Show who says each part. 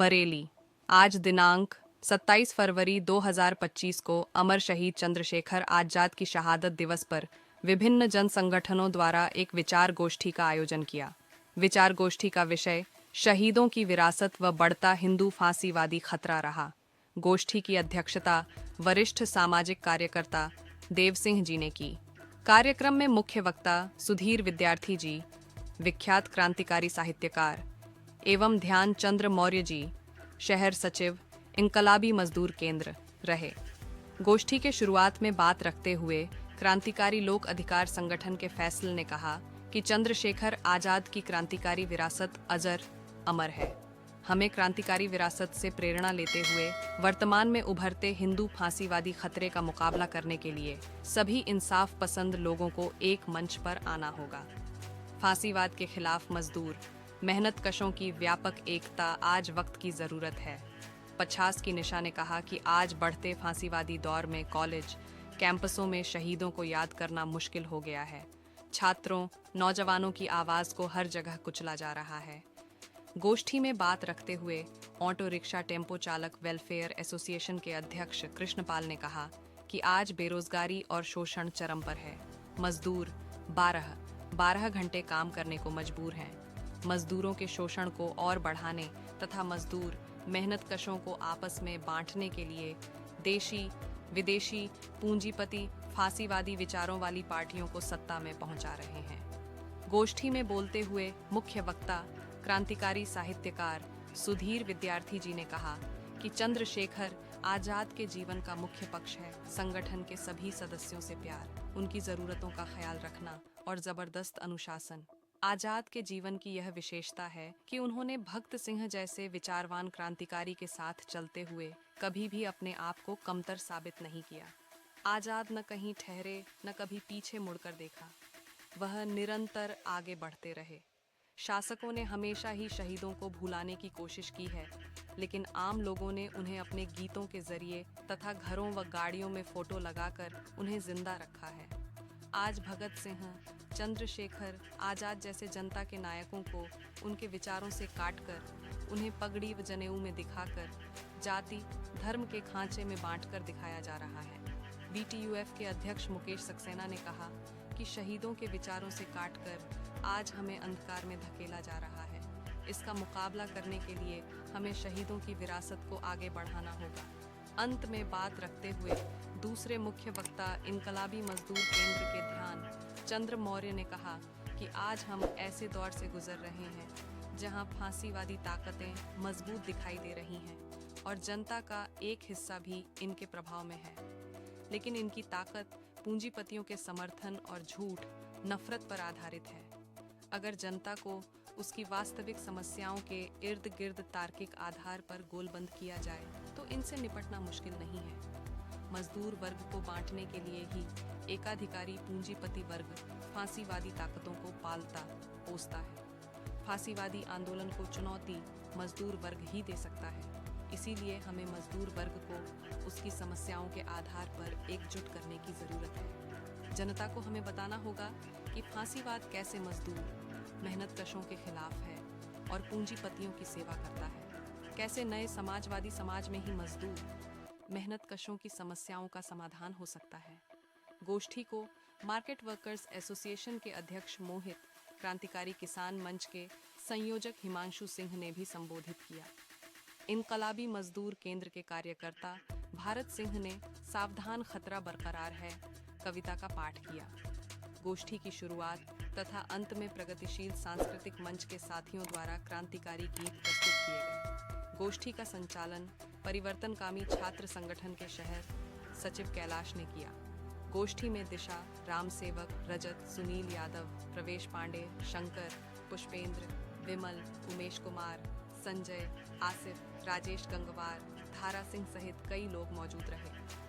Speaker 1: बरेली। आज दिनांक 27 फरवरी 2025 को अमर शहीद चंद्रशेखर आजाद की शहादत दिवस पर विभिन्न जन संगठनों द्वारा एक विचार गोष्ठी का आयोजन किया। विचार गोष्ठी का विषय शहीदों की विरासत व बढ़ता हिंदू फांसीवादी खतरा रहा। गोष्ठी की अध्यक्षता वरिष्ठ सामाजिक कार्यकर्ता देव सिंह जी ने की। कार्यक्रम में मुख्य वक्ता सुधीर विद्यार्थी जी, विख्यात क्रांतिकारी साहित्यकार एवं ध्यान चंद्र मौर्य जी, शहर सचिव इनकलाबी मजदूर केंद्र रहे। गोष्ठी के शुरुआत में बात रखते हुए क्रांतिकारी लोक अधिकार संगठन के फैसल ने कहा कि चंद्रशेखर आजाद की क्रांतिकारी विरासत अजर अमर है। हमें क्रांतिकारी विरासत से प्रेरणा लेते हुए वर्तमान में उभरते हिंदू फांसीवादी खतरे का मुकाबला करने के लिए सभी इंसाफ पसंद लोगों को एक मंच पर आना होगा। फांसीवाद के खिलाफ मजदूर मेहनत कशों की व्यापक एकता आज वक्त की जरूरत है। 50 की निशा ने कहा कि आज बढ़ते फांसीवादी दौर में कॉलेज कैंपसों में शहीदों को याद करना मुश्किल हो गया है। छात्रों, नौजवानों की आवाज को हर जगह कुचला जा रहा है। गोष्ठी में बात रखते हुए ऑटो रिक्शा टेम्पो चालक वेलफेयर एसोसिएशन के अध्यक्ष कृष्णपाल ने कहा कि आज बेरोजगारी और शोषण चरम पर है। मजदूर 12 घंटे काम करने को मजबूर हैं। मजदूरों के शोषण को और बढ़ाने तथा मजदूर मेहनत कशों को आपस में बांटने के लिए देशी विदेशी पूंजीपति फांसीवादी विचारों वाली पार्टियों को सत्ता में पहुंचा रहे हैं। गोष्ठी में बोलते हुए मुख्य वक्ता क्रांतिकारी साहित्यकार सुधीर विद्यार्थी जी ने कहा कि चंद्रशेखर आजाद के जीवन का मुख्य पक्ष है संगठन के सभी सदस्यों से प्यार, उनकी जरूरतों का ख्याल रखना और जबरदस्त अनुशासन। आजाद के जीवन की यह विशेषता है कि उन्होंने भगत सिंह जैसे विचारवान क्रांतिकारी के साथ चलते हुए कभी भी अपने आप को कमतर साबित नहीं किया। आजाद न कहीं ठहरे, न कभी पीछे मुड़कर देखा। वह निरंतर आगे बढ़ते रहे। शासकों ने हमेशा ही शहीदों को भुलाने की कोशिश की है, लेकिन आम लोगों ने उन्हें अपने गीतों के जरिए तथा घरों व गाड़ियों में फोटो लगाकर उन्हें जिंदा रखा है। आज भगत सिंह, चंद्रशेखर आजाद जैसे जनता के नायकों को उनके विचारों से काटकर, उन्हें पगड़ी व जनेऊ में दिखाकर, जाति धर्म के खांचे में बांटकर दिखाया जा रहा है। BTUF के अध्यक्ष मुकेश सक्सेना ने कहा कि शहीदों के विचारों से काटकर आज हमें अंधकार में धकेला जा रहा है। इसका मुकाबला करने के लिए हमें शहीदों की विरासत को आगे बढ़ाना होगा। अंत में बात रखते हुए दूसरे मुख्य वक्ता इनकलाबी मजदूर केंद्र के ध्यान चंद्र मौर्य ने कहा कि आज हम ऐसे दौर से गुजर रहे हैं जहां फांसीवादी ताकतें मजबूत दिखाई दे रही हैं और जनता का एक हिस्सा भी इनके प्रभाव में है, लेकिन इनकी ताकत पूंजीपतियों के समर्थन और झूठ, नफरत पर आधारित है। अगर जनता को उसकी वास्तविक समस्याओं के इर्द गिर्द तार्किक आधार पर गोलबंद किया जाए तो इनसे निपटना मुश्किल नहीं है। मजदूर वर्ग को बांटने के लिए ही एकाधिकारी पूंजीपति वर्ग फांसीवादी ताकतों को पालता पोसता है। फांसीवादी आंदोलन को चुनौती मजदूर वर्ग ही दे सकता है। इसीलिए हमें मजदूर वर्ग को उसकी समस्याओं के आधार पर एकजुट करने की जरूरत है। जनता को हमें बताना होगा कि फांसीवाद कैसे मजदूर मेहनत कशों के खिलाफ है और पूंजीपतियों की सेवा करता है। कैसे नए समाजवादी समाज में ही मजदूर मेहनत कशों की समस्याओं का समाधान हो सकता है। गोष्ठी को मार्केट वर्कर्स एसोसिएशन के अध्यक्ष मोहित, क्रांतिकारी किसान मंच के संयोजक हिमांशु सिंह ने भी संबोधित किया। इनकलाबी मजदूर केंद्र के कार्यकर्ता भारत सिंह ने सावधान खतरा बरकरार है कविता का पाठ किया। गोष्ठी की शुरुआत तथा अंत में प्रगतिशील सांस्कृतिक मंच के साथियों द्वारा क्रांतिकारी गीत प्रस्तुत किए गए। गोष्ठी का संचालन परिवर्तनकामी छात्र संगठन के शहर सचिव कैलाश ने किया। गोष्ठी में दिशा, राम सेवक, रजत, सुनील यादव, प्रवेश पांडे, शंकर, पुष्पेंद्र, विमल, उमेश कुमार, संजय, आसिफ, राजेश गंगवार, धारा सिंह सहित कई लोग मौजूद रहे।